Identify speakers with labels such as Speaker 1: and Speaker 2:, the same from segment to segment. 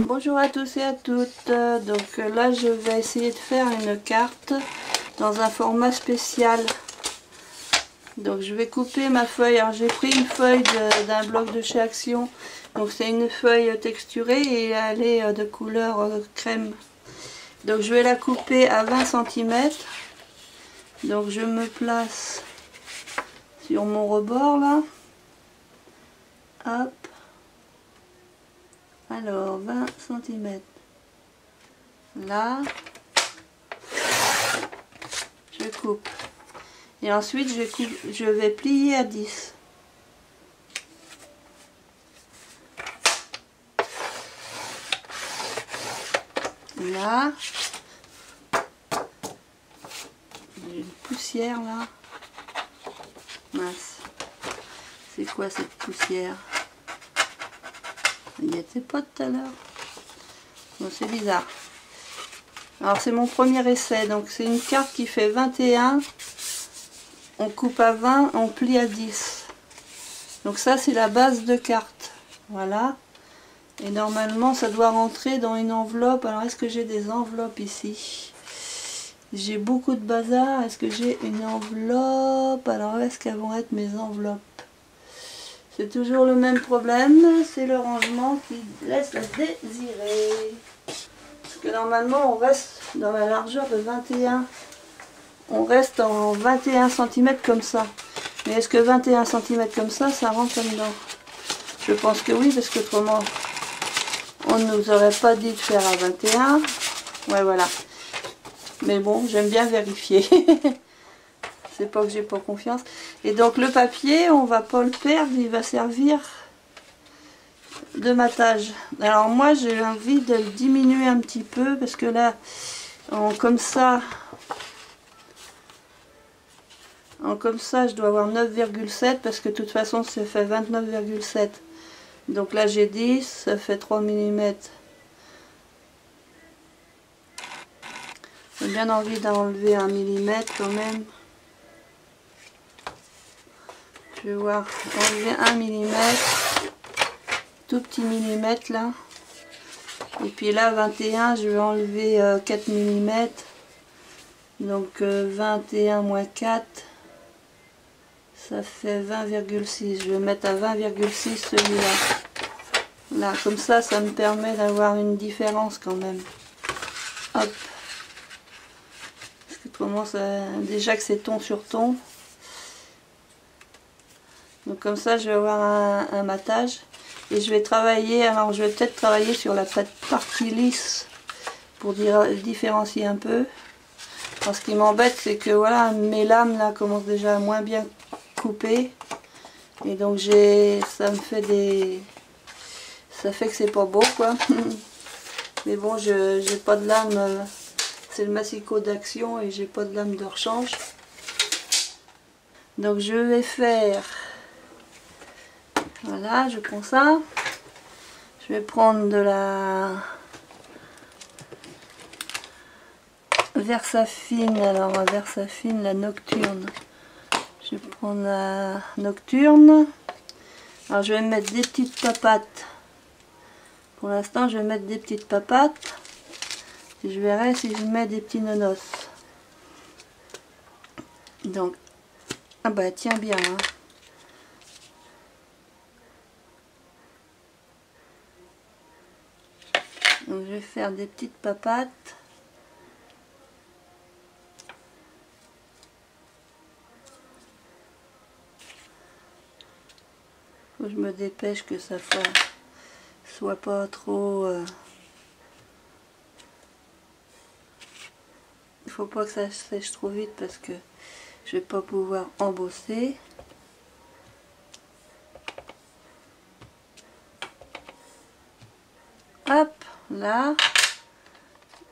Speaker 1: Bonjour à tous et à toutes. Donc là je vais essayer de faire une carte dans un format spécial. Donc je vais couper ma feuille. Alors j'ai pris une feuille d'un bloc de chez Action. Donc c'est une feuille texturée et elle est de couleur crème. Donc je vais la couper à 20 cm. Donc je me place sur mon rebord là. Hop. Alors 20 cm. Là. Je coupe. Et ensuite je vais plier à 10. Là. J'ai une poussière là. Mince. C'est quoi cette poussière? Il n'y était pas tout à l'heure. Bon, c'est bizarre. Alors c'est mon premier essai. Donc c'est une carte qui fait 21. On coupe à 20, on plie à 10. Donc ça c'est la base de carte. Voilà. Et normalement ça doit rentrer dans une enveloppe. Alors est-ce que j'ai des enveloppes ici? J'ai beaucoup de bazar. Est-ce que j'ai une enveloppe? Alors est-ce qu'elles vont être mes enveloppes? C'est toujours le même problème. C'est le rangement qui laisse à désirer. Parce que normalement on reste dans la largeur de 21. On reste en 21 cm comme ça. Mais est-ce que 21 cm comme ça rentre là-dedans? Je pense que oui, parce qu'autrement on ne nous aurait pas dit de faire à 21. Ouais, voilà. Mais bon, j'aime bien vérifier. C'est pas que j'ai pas confiance. Et donc le papier, on va pas le perdre, il va servir de matage. Alors moi j'ai envie de le diminuer un petit peu, parce que là, comme ça, je dois avoir 9,7, parce que de toute façon ça fait 29,7. Donc là j'ai 10, ça fait 3 mm. J'ai bien envie d'enlever 1 mm quand même. Je vais voir, enlever 1 mm, tout petit millimètre là. Et puis là 21, je vais enlever 4 mm. Donc 21 moins 4, ça fait 20,6. Je vais mettre à 20,6 celui-là. Là, comme ça me permet d'avoir une différence quand même. Hop. Parce que comment ça, déjà que c'est ton sur ton. Donc comme ça je vais avoir un matage. Et je vais travailler, alors je vais peut-être travailler sur la partie lisse pour différencier un peu. Alors ce qui m'embête c'est que voilà, mes lames là commencent déjà à moins bien couper. Et donc ça me fait ça fait que c'est pas beau quoi. Mais bon, j'ai pas de lame, c'est le massicot d'Action et j'ai pas de lame de rechange. Donc je vais faire, voilà, je prends ça. Je vais prendre de la Versafine, alors la Versafine, la Nocturne. Je vais prendre la Nocturne. Alors je vais mettre des petites papates. Pour l'instant je vais mettre des petites papates. Et je verrai si je mets des petits nonos. Donc, ah bah tiens bien. Hein. Donc je vais faire des petites papates. Faut que je me dépêche que ça soit pas trop... Il faut pas que ça sèche trop vite parce que je vais pas pouvoir embosser. Hop, là.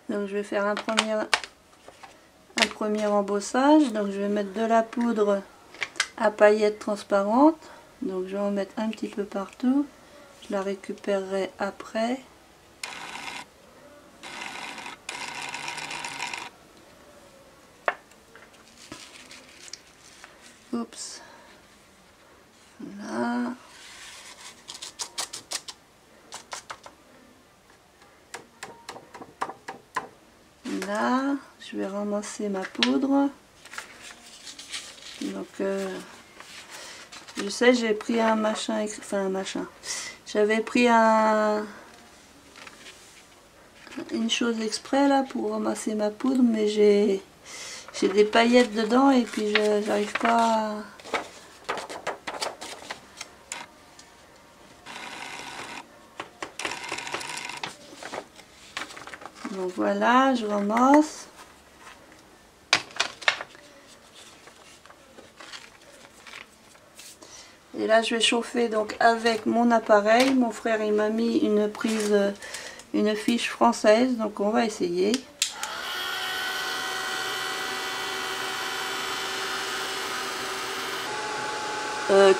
Speaker 1: Donc je vais faire un premier embossage. Donc je vais mettre de la poudre à paillettes transparentes. Donc je vais en mettre un petit peu partout. Je la récupérerai après. Oups. je vais ramasser ma poudre. Donc je sais, j'ai pris un machin, enfin un machin. J'avais pris une chose exprès là pour ramasser ma poudre, mais j'ai des paillettes dedans et puis j'arrive pas à... Donc voilà, je ramasse. Et là je vais chauffer donc avec mon appareil. Mon frère il m'a mis une prise, une fiche française, donc on va essayer.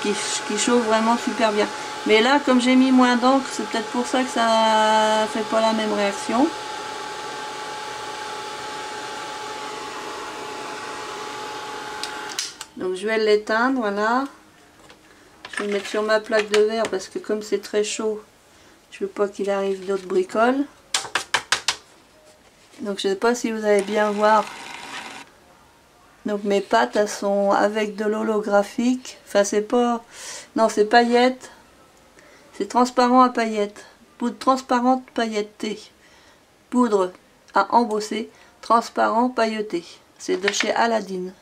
Speaker 1: Qui chauffe vraiment super bien. Mais là comme j'ai mis moins d'encre, c'est peut-être pour ça que ça fait pas la même réaction. Donc je vais l'éteindre, voilà. Je vais le mettre sur ma plaque de verre parce que comme c'est très chaud, je veux pas qu'il arrive d'autres bricoles. Donc je sais pas si vous allez bien voir. Donc mes pâtes elles sont avec de l'holographique. Enfin c'est pas... Non c'est paillettes. C'est transparent à paillettes. Poudre transparente pailletée. Poudre à embosser. Transparent pailleté. C'est de chez Aladdin.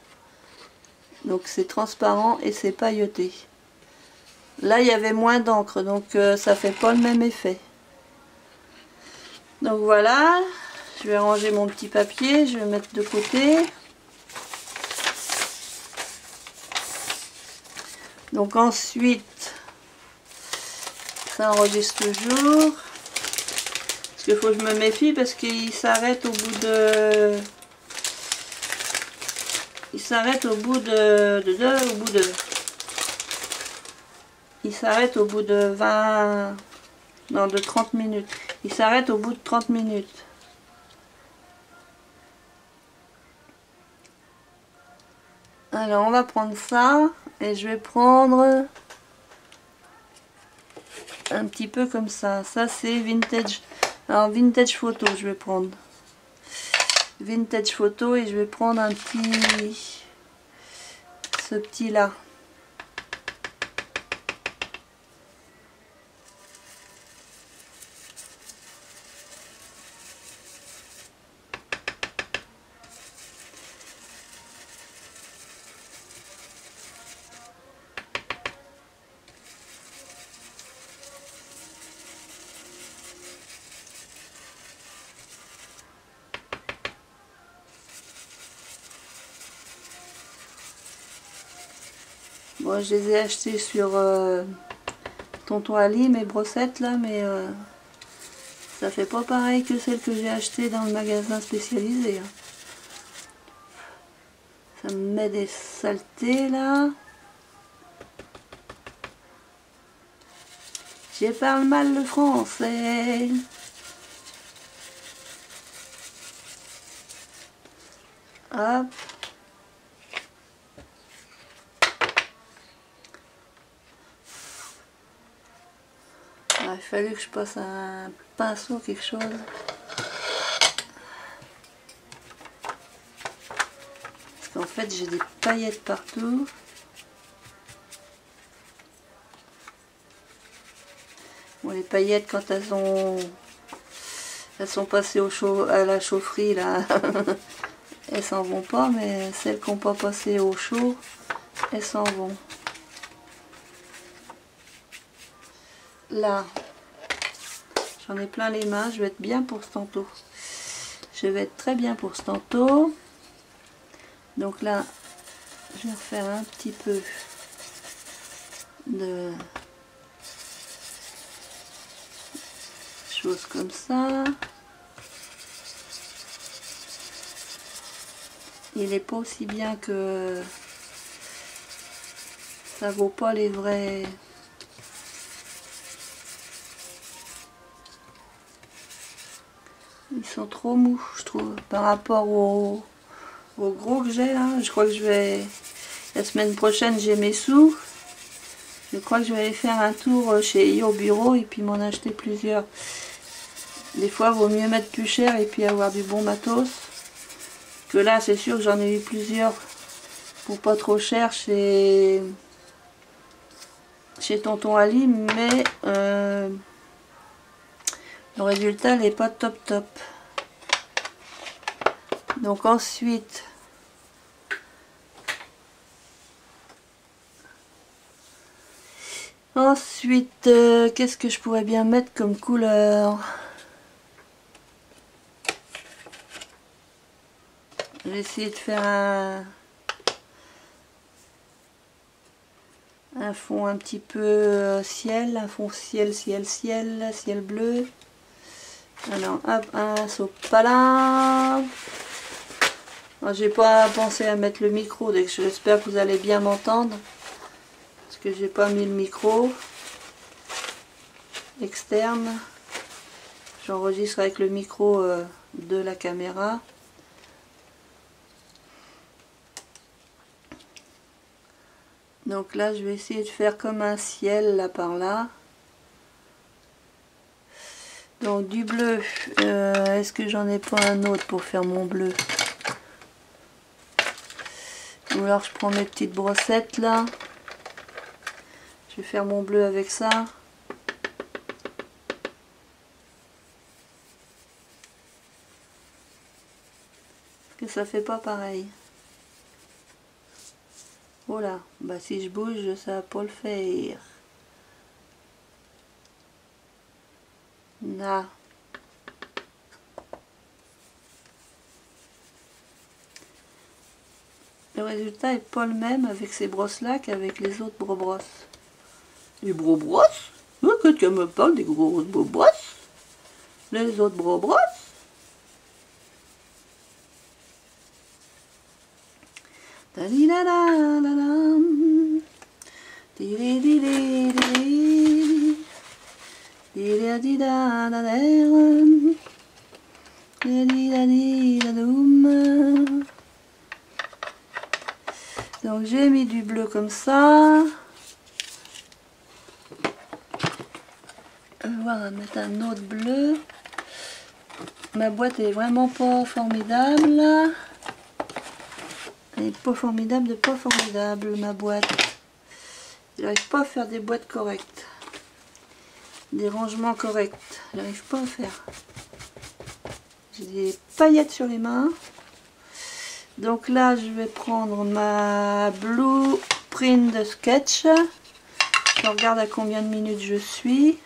Speaker 1: Donc c'est transparent et c'est pailleté. Là il y avait moins d'encre donc ça fait pas le même effet. Donc voilà, je vais ranger mon petit papier, je vais mettre de côté. Donc ensuite, ça enregistre toujours. Parce qu'il faut que je me méfie parce qu'il s'arrête au bout de... Il s'arrête au bout de... Il s'arrête au bout de 20... Non, de 30 minutes. Il s'arrête au bout de 30 minutes. Alors, on va prendre ça. Et je vais prendre... un petit peu comme ça. Ça, c'est vintage. Alors, vintage photo, je vais prendre. Vintage photo et je vais prendre un petit... Ce petit là. Bon, je les ai achetés sur Tonton Ali, mes brossettes là, mais ça fait pas pareil que celles que j'ai achetées dans le magasin spécialisé. Hein. Ça me met des saletés là. Je parle mal le français. Hop. Ah, il fallait que je passe un pinceau, quelque chose. Parce qu'en fait j'ai des paillettes partout. Bon, les paillettes quand elles sont passées à la chaufferie là, elles s'en vont pas, mais celles qui n'ont pas passé au chaud, elles s'en vont. Là, j'en ai plein les mains, je vais être bien pour ce tantôt. Je vais être très bien pour ce tantôt. Donc là, je vais refaire un petit peu de choses comme ça. Il n'est pas aussi bien que ça vaut pas les vrais. Ils sont trop mous, je trouve, par rapport au gros que j'ai là. Je crois que je vais... La semaine prochaine, j'ai mes sous. Je crois que je vais aller faire un tour chez Yo Bureau et puis m'en acheter plusieurs. Des fois, il vaut mieux mettre plus cher et puis avoir du bon matos. Que là, c'est sûr que j'en ai eu plusieurs pour pas trop cher chez Tonton Ali, mais le résultat n'est pas top top. Donc ensuite, qu'est-ce que je pourrais bien mettre comme couleur? Je vais essayer de faire un fond un petit peu ciel, un fond ciel bleu. Alors hop, un sopalin. J'ai pas pensé à mettre le micro, j'espère que vous allez bien m'entendre. Parce que j'ai pas mis le micro externe. J'enregistre avec le micro de la caméra. Donc là, je vais essayer de faire comme un ciel là par là. Donc du bleu. Est-ce que j'en ai pas un autre pour faire mon bleu? Ou alors je prends mes petites brossettes là. Je vais faire mon bleu avec ça. Parce que ça fait pas pareil. Voilà, bah si je bouge, ça va pas le faire. Là. Le résultat est pas le même avec ces brosses là qu'avec les autres brosses. Les brosses? Que tu me parles des grosses brosses? Les autres brosses? Donc j'ai mis du bleu comme ça. On va mettre un autre bleu. Ma boîte est vraiment pas formidable. Elle est pas formidable de pas formidable, ma boîte. J'arrive pas à faire des boîtes correctes. Des rangements corrects. J'arrive pas à faire. J'ai des paillettes sur les mains. Donc là, je vais prendre ma Blueprint de sketch. Je regarde à combien de minutes je suis.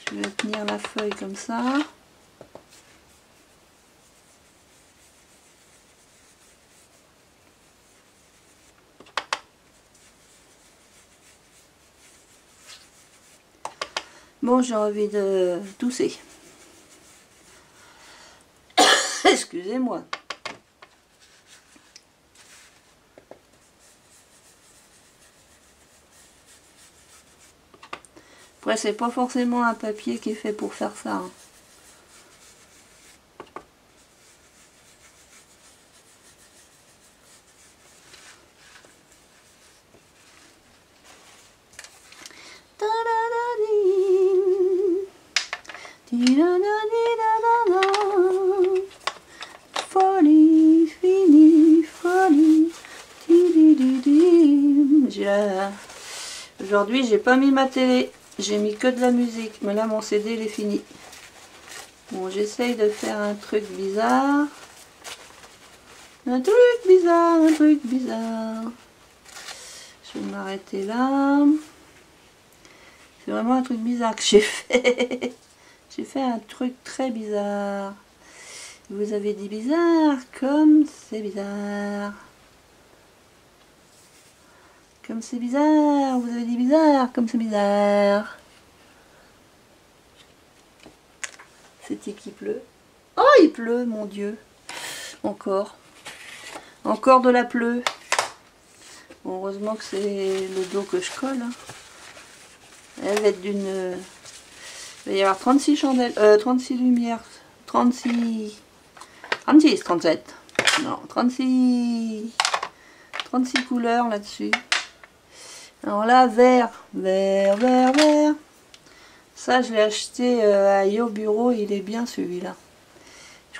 Speaker 1: Je vais tenir la feuille comme ça. Bon, j'ai envie de tousser. Excusez-moi. Après, c'est pas forcément un papier qui est fait pour faire ça. Hein. Folie, fini, folie. Aujourd'hui, j'ai pas mis ma télé, j'ai mis que de la musique, mais là mon CD il est fini. Bon, j'essaye de faire un truc bizarre. Un truc bizarre, un truc bizarre. Je vais m'arrêter là. C'est vraiment un truc bizarre que j'ai fait. J'ai fait un truc très bizarre. Vous avez dit bizarre, comme c'est bizarre. Comme c'est bizarre, vous avez dit bizarre, comme c'est bizarre. C'est qui pleut? Oh, il pleut, mon Dieu. Encore. Encore de la pleu. Bon, heureusement que c'est le dos que je colle. Hein. Elle va être d'une... Il va y avoir 36 chandelles, 36 lumières, 36, 37. Non, 36 couleurs là-dessus. Alors là, vert. Ça, je l'ai acheté à Yo Bureau, il est bien celui-là.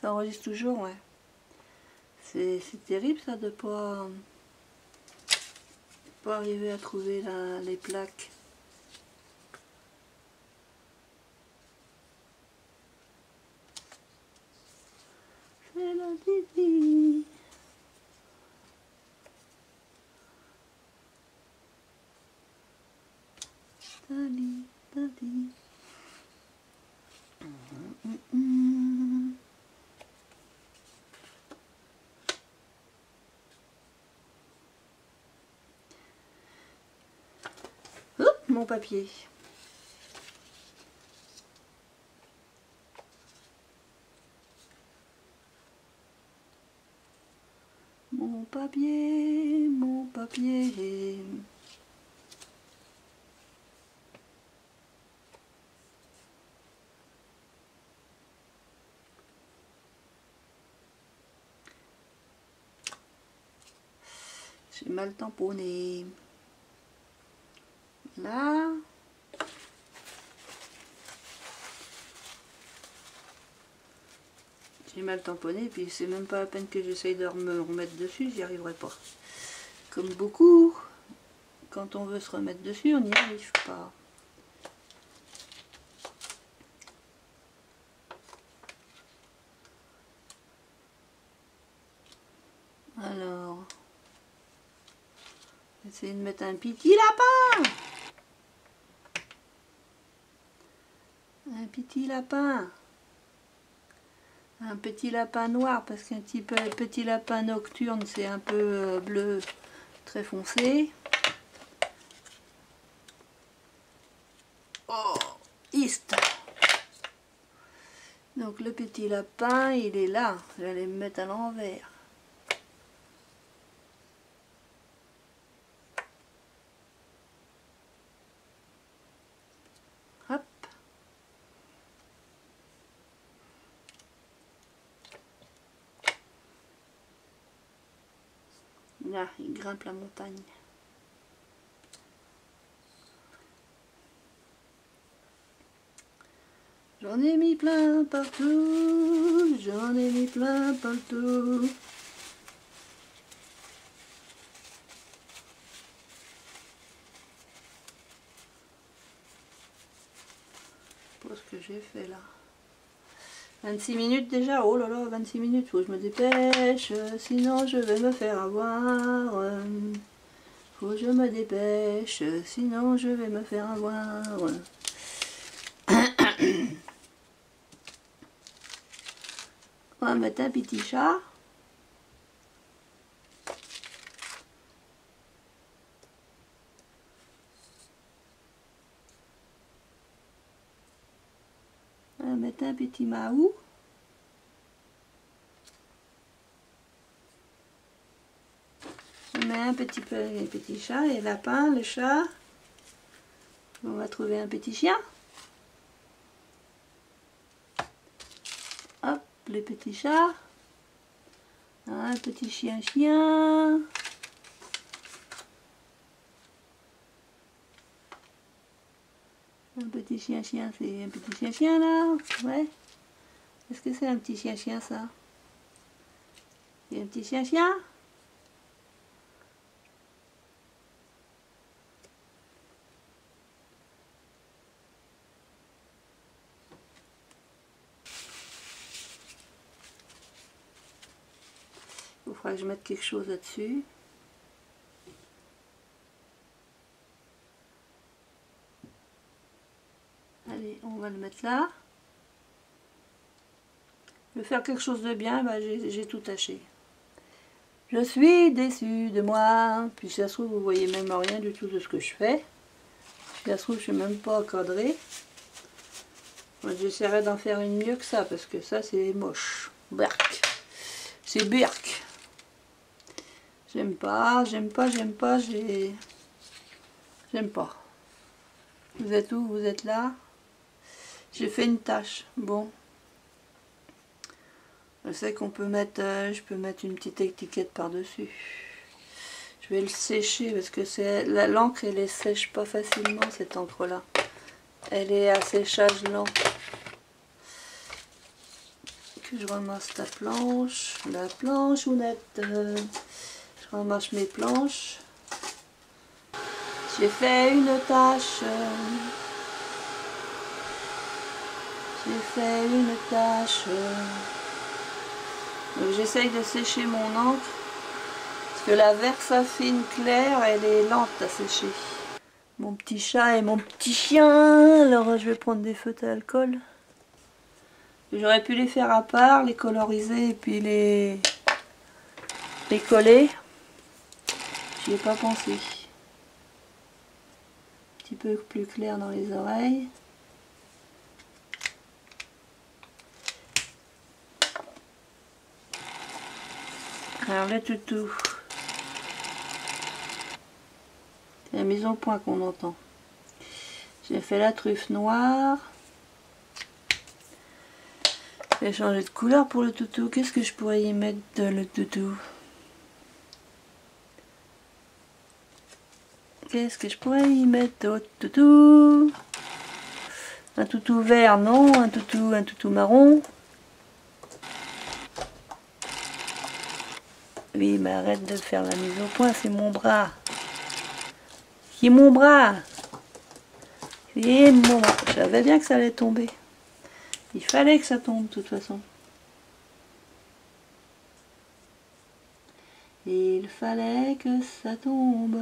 Speaker 1: Ça enregistre toujours, ouais. C'est terrible ça de pas arriver à trouver les plaques. C'est la Didi. Dali, dali. Hop, mon papier. Mon papier, mon papier. J'ai mal tamponné. Là. J'ai mal tamponné, puis c'est même pas la peine que j'essaye de me remettre dessus, j'y arriverai pas. Comme beaucoup, quand on veut se remettre dessus, on n'y arrive pas. Alors, essayer de mettre un petit lapin. Un petit lapin. Un petit lapin noir, parce qu'un petit lapin nocturne, c'est un peu bleu très foncé. Oh, East. Donc le petit lapin, il est là. J'allais me mettre à l'envers. Hop. Là, il grimpe la montagne. J'en ai mis plein partout, j'en ai mis plein partout. Pour ce que j'ai fait là. 26 minutes déjà, oh là là, 26 minutes, faut que je me dépêche, sinon je vais me faire avoir. Faut que je me dépêche, sinon je vais me faire avoir. On va mettre un petit chat. On va mettre un petit Mahou. On met un petit chat et lapin, le chat. On va trouver un petit chien. Hop, le petit chat. Un petit chien. Un petit chien, c'est un petit chien là. Ouais. Est-ce que c'est un petit chien ça? C'est un petit chien? Il faudra que je mette quelque chose là-dessus. Allez, on va le mettre là. Je vais faire quelque chose de bien, bah, j'ai tout taché. Je suis déçue de moi. Puis si ça se trouve, vous voyez même rien du tout de ce que je fais. Si ça se trouve, je ne suis même pas encadrée. J'essaierai d'en faire une mieux que ça, parce que ça, c'est moche. Berk. C'est berk. J'aime pas. J'aime pas. Vous êtes où? Vous êtes là? J'ai fait une tâche. Bon. Je sais qu'on peut mettre, je peux mettre une petite étiquette par-dessus. Je vais le sécher parce que l'encre elle ne sèche pas facilement, cette encre là. Elle est à séchage lent. je ramasse la planche honnête. Je ramasse mes planches. J'ai fait une tâche. Donc j'essaye de sécher mon encre. Parce que la Versafine claire, elle est lente à sécher. Mon petit chat et mon petit chien. Alors je vais prendre des feutres à alcool. J'aurais pu les faire à part, les coloriser et puis les coller. J'y ai pas pensé. Un petit peu plus clair dans les oreilles. Alors le toutou. C'est la mise au point qu'on entend. J'ai fait la truffe noire. Je vais changer de couleur pour le toutou. Qu'est-ce que je pourrais y mettre de le toutou? Qu'est-ce que je pourrais y mettre au toutou? Un toutou vert, non. Un toutou marron. Oui, mais arrête de faire la mise au point, c'est mon bras. C'est mon bras. C'est mon bras. Je savais bien que ça allait tomber. Il fallait que ça tombe de toute façon. Il fallait que ça tombe.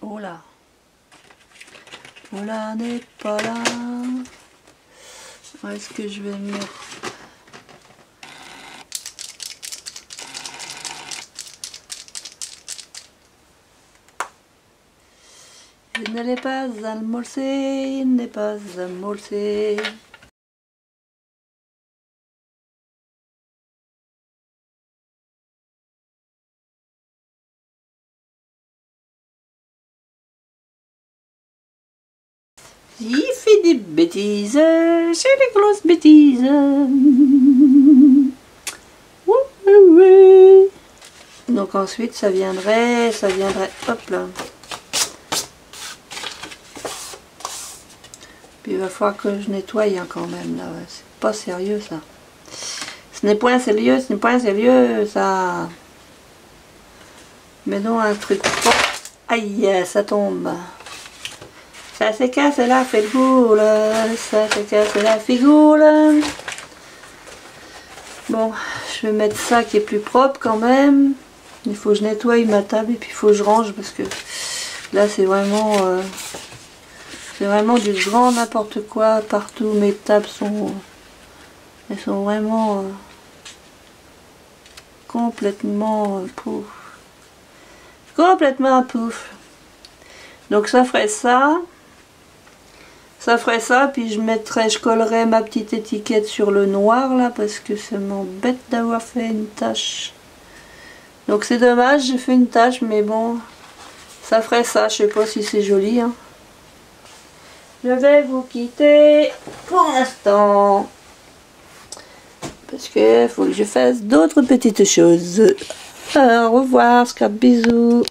Speaker 1: Oh là. Oh là n'est pas là. Où est-ce que je vais mettre? Je ne l'ai pas amorcé, il n'est pas amorcé. Il fait des bêtises, c'est des grosses bêtises. Donc ensuite ça viendrait, hop là. Puis il va falloir que je nettoie hein, quand même là, ouais. C'est pas sérieux ça. Ce n'est point sérieux, ça. Mais non un truc. Oh. Aïe, ça tombe. Ça s'est cassé la figure, ça s'est cassé la figure. Bon, je vais mettre ça qui est plus propre quand même. Il faut que je nettoie ma table et puis il faut que je range parce que là c'est vraiment du grand n'importe quoi partout. Mes tables sont, elles sont vraiment complètement pouf. Complètement pouf. Donc ça ferait ça. Ça ferait ça, puis je collerais ma petite étiquette sur le noir là, parce que ça m'embête d'avoir fait une tache. Donc c'est dommage, j'ai fait une tache, mais bon, ça ferait ça, je sais pas si c'est joli. Hein. Je vais vous quitter pour l'instant, parce que faut que je fasse d'autres petites choses. Au revoir, scrap, bisous.